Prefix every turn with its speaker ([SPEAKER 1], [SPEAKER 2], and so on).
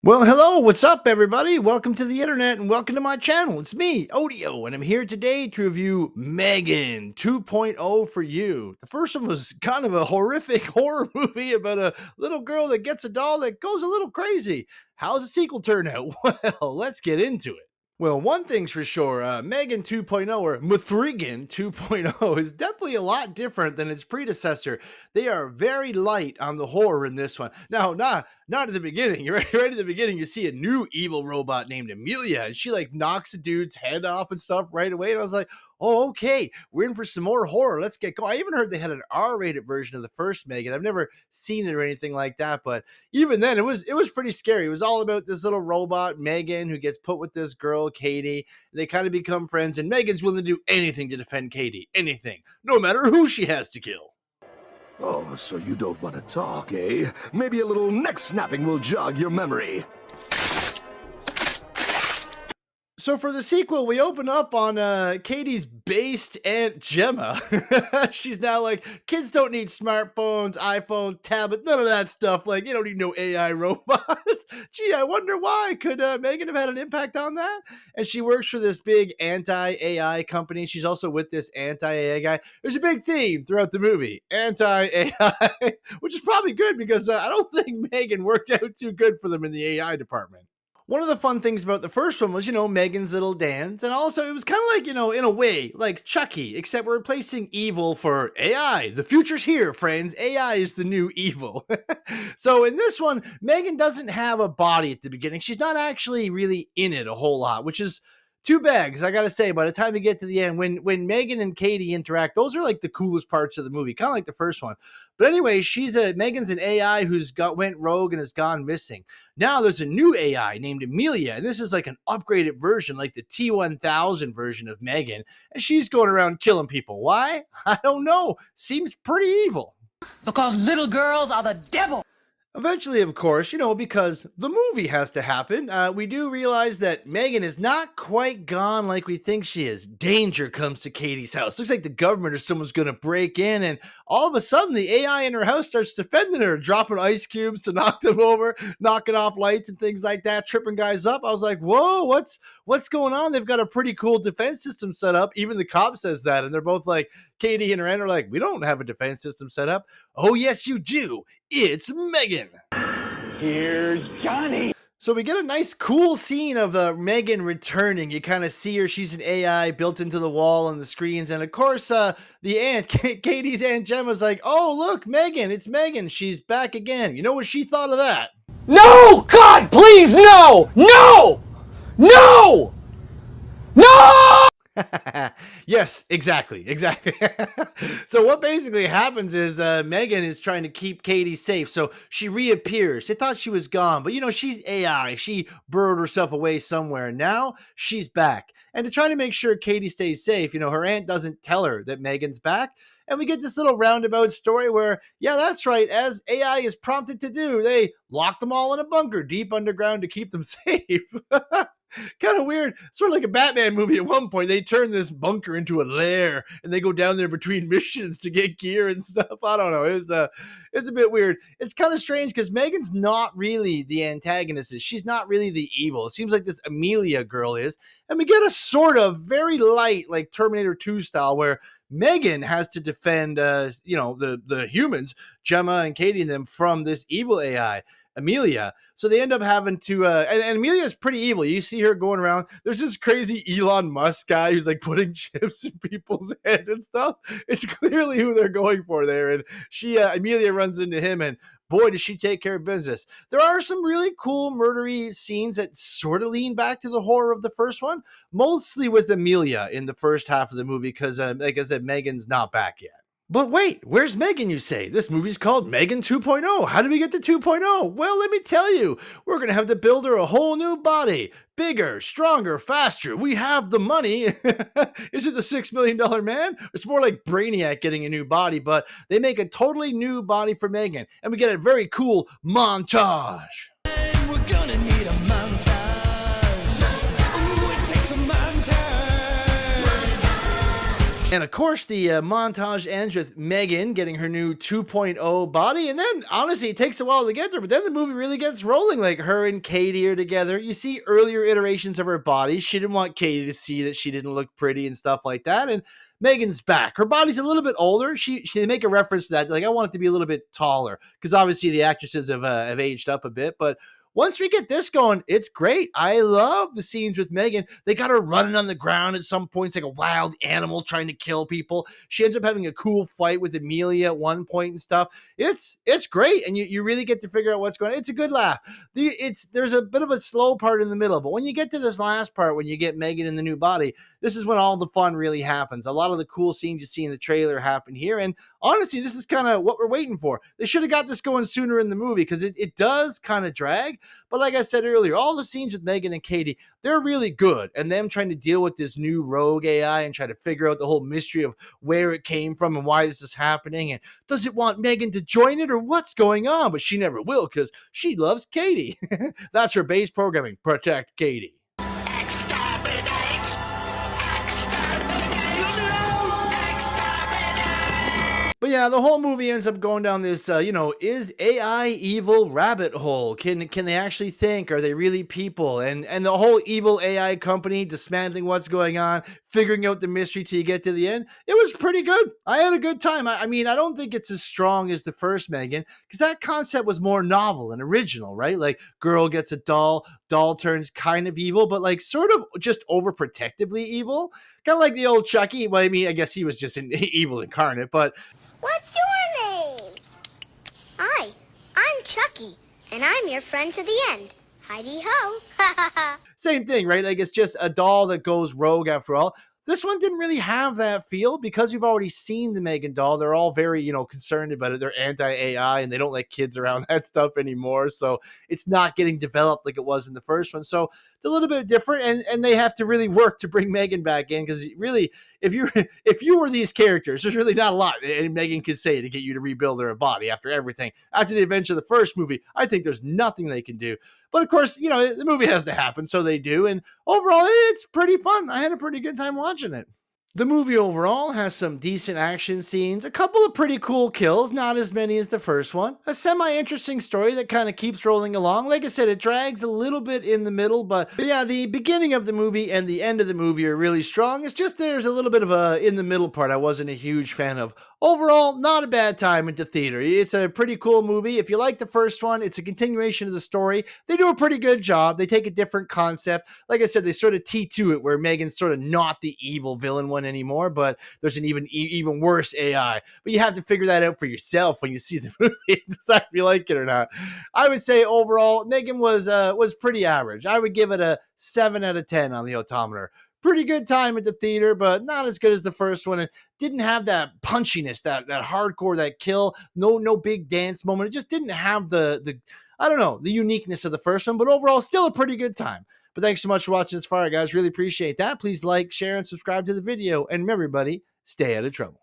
[SPEAKER 1] Well, hello, what's up, everybody? Welcome to the internet and welcome to my channel. It's me, Odio, and I'm here today to review M3gan 2.0 for you. The first one was kind of a horrific horror movie about a little girl that gets a doll that goes a little crazy. How's the sequel turn out? Well, let's get into it. Well, one thing's for sure, M3gan 2.0 or M3gan 2.0 is definitely a lot different than its predecessor. They are very light on the horror in this one. Now, not at the beginning. You're right at the beginning. You see a new evil robot named Amelia, and she like knocks a dude's head off and stuff right away. And I was like, oh, okay, we're in for some more horror. Let's get going. I even heard they had an R-rated version of the first M3gan. I've never seen it or anything like that, but even then, it was pretty scary. It was all about this little robot M3gan who gets put with this girl Katie. They kind of become friends, and M3gan's willing to do anything to defend Katie, anything, no matter who she has to kill.
[SPEAKER 2] Oh, so you don't want to talk, eh? Maybe a little neck snapping will jog your memory.
[SPEAKER 1] So for the sequel, we open up on Katie's based Aunt Gemma. She's now like, kids don't need smartphones, iPhones, tablets, none of that stuff. Like, you don't need no AI robots. Gee, I wonder why. Could M3gan have had an impact on that? And she works for this big anti-AI company. She's also with this anti-AI guy. There's a big theme throughout the movie, anti-AI, which is probably good because I don't think M3gan worked out too good for them in the AI department. One of the fun things about the first one was, M3gan's little dance. And also it was kind of like, in a way, like Chucky, except we're replacing evil for AI. The future's here, friends. AI is the new evil. So in this one, M3gan doesn't have a body at the beginning. She's not actually really in it a whole lot, which is too bad, because I gotta say, by the time you get to the end, when M3gan and Katie interact, those are like the coolest parts of the movie, kind of like the first one. But anyway, M3gan's an AI who's went rogue and has gone missing. Now there's a new AI named Amelia, and this is like an upgraded version, like the T1000 version of M3gan, and she's going around killing people. Why? I don't know. Seems pretty evil.
[SPEAKER 3] Because little girls are the devil.
[SPEAKER 1] Eventually, of course, because the movie has to happen, we do realize that M3gan is not quite gone like we think she is. Danger comes to Katie's house. Looks like the government or someone's going to break in, and all of a sudden, the AI in her house starts defending her, dropping ice cubes to knock them over, knocking off lights and things like that, tripping guys up. I was like, whoa, what's going on? They've got a pretty cool defense system set up. Even the cop says that, and they're both like, Katie and her aunt are like, we don't have a defense system set up. Oh, yes, you do. It's M3gan.
[SPEAKER 4] Here's Johnny.
[SPEAKER 1] So we get a nice cool scene of M3gan returning. You kind of see her. She's an AI built into the wall and the screens. And of course, the aunt, Katie's Aunt Gemma's like, oh, look, M3gan, it's M3gan. She's back again. You know what she thought of that?
[SPEAKER 3] No! God, please, no! No! No! No!
[SPEAKER 1] Yes, exactly. So what basically happens is M3gan is trying to keep Katie safe, so she reappears. They thought she was gone, but she's AI. She burrowed herself away somewhere. Now she's back, and to try to make sure Katie stays safe, her aunt doesn't tell her that M3gan's back. And we get this little roundabout story where, yeah, that's right, as AI is prompted to do, they lock them all in a bunker deep underground to keep them safe. Kind of weird. Sort of like a Batman movie at one point. They turn this bunker into a lair and they go down there between missions to get gear and stuff. I don't know. It's a bit weird. It's kind of strange because M3gan's not really the antagonist. She's not really the evil. It seems like this Amelia girl is. And we get a sort of very light, like Terminator 2 style, where M3gan has to defend, the humans, Gemma and Katie and them, from this evil AI, Amelia. So they end up having to, and Amelia's pretty evil. You see her going around. There's this crazy Elon Musk guy who's like putting chips in people's head and stuff. It's clearly who they're going for there. And Amelia runs into him, and boy, does she take care of business. There are some really cool murdery scenes that sort of lean back to the horror of the first one, mostly with Amelia in the first half of the movie because, like I said, M3gan's not back yet. But wait, where's M3gan, you say? This movie's called M3gan 2.0. How did we get to 2.0? Well, let me tell you. We're going to have to build her a whole new body. Bigger, stronger, faster. We have the money. Is it the $6 million man? It's more like Brainiac getting a new body, but they make a totally new body for M3gan. And we get a very cool montage.
[SPEAKER 4] We're gonna need a montage. Ooh, it takes a montage.
[SPEAKER 1] And of course, the montage ends with Megan getting her new 2.0 body. And then, honestly, it takes a while to get there, but then the movie really gets rolling. Like her and Katie are together. You see earlier iterations of her body. She didn't want Katie to see that she didn't look pretty and stuff like that. And Megan's back. Her body's a little bit older. They make a reference to that. Like, I want it to be a little bit taller because obviously the actresses have aged up a bit. But once we get this going, it's great. I love the scenes with Megan. They got her running on the ground at some points like a wild animal trying to kill people. She ends up having a cool fight with Amelia at one point and stuff. It's great, and you really get to figure out what's going on. It's a good laugh. There's a bit of a slow part in the middle, but when you get to this last part, when you get Megan in the new body, this is when all the fun really happens. A lot of the cool scenes you see in the trailer happen here, and honestly, this is kind of what we're waiting for. They should have got this going sooner in the movie because it does kind of drag. But like I said earlier, all the scenes with Megan and Katie, they're really good. And them trying to deal with this new rogue AI and try to figure out the whole mystery of where it came from and why this is happening. And does it want Megan to join it or what's going on? But she never will because she loves Katie. That's her base programming. Protect Katie. But yeah, the whole movie ends up going down this, is AI evil rabbit hole? Can they actually think? Are they really people? And the whole evil AI company dismantling what's going on, figuring out the mystery till you get to the end. It was pretty good. I had a good time. I mean, I don't think it's as strong as the first Megan because that concept was more novel and original, right? Like girl gets a doll turns kind of evil, but like sort of just overprotectively evil. Kind of like the old Chucky. Well, I mean, I guess he was just an evil incarnate, but
[SPEAKER 5] What's your name? Hi, I'm Chucky, and I'm your friend to the end. Heidi-ho.
[SPEAKER 1] same thing, right? Like it's just a doll that goes rogue after all. This one didn't really have that feel because we've already seen the Megan doll. They're all very, concerned about it. They're anti-AI and they don't let kids around that stuff anymore. So it's not getting developed like it was in the first one. So it's a little bit different, and they have to really work to bring Megan back in because really, if you were these characters, there's really not a lot and Megan could say to get you to rebuild her body after everything. After the adventure of the first movie, I think there's nothing they can do. But of course, the movie has to happen, so they do. And overall, it's pretty fun. I had a pretty good time watching it. The movie overall has some decent action scenes, a couple of pretty cool kills, not as many as the first one, a semi-interesting story that kind of keeps rolling along. Like I said, it drags a little bit in the middle, but yeah, the beginning of the movie and the end of the movie are really strong. It's just there's a little bit of a in the middle part I wasn't a huge fan of. Overall, not a bad time at the theater. It's a pretty cool movie. If you like the first one, it's a continuation of the story. They do a pretty good job. They take a different concept. Like I said, they sort of T2 it where Megan's sort of not the evil villain one anymore, but there's an even worse AI. But you have to figure that out for yourself when you see the movie, decide if you like it or not. I would say overall, Megan was pretty average. I would give it a 7 out of 10 on the odometer. Pretty good time at the theater, but not as good as the first one. And didn't have that punchiness, that hardcore, that kill. No big dance moment. It just didn't have the I don't know, the uniqueness of the first one. But overall, still a pretty good time. But thanks so much for watching this far, guys. Really appreciate that. Please like, share, and subscribe to the video. And remember, everybody, stay out of trouble.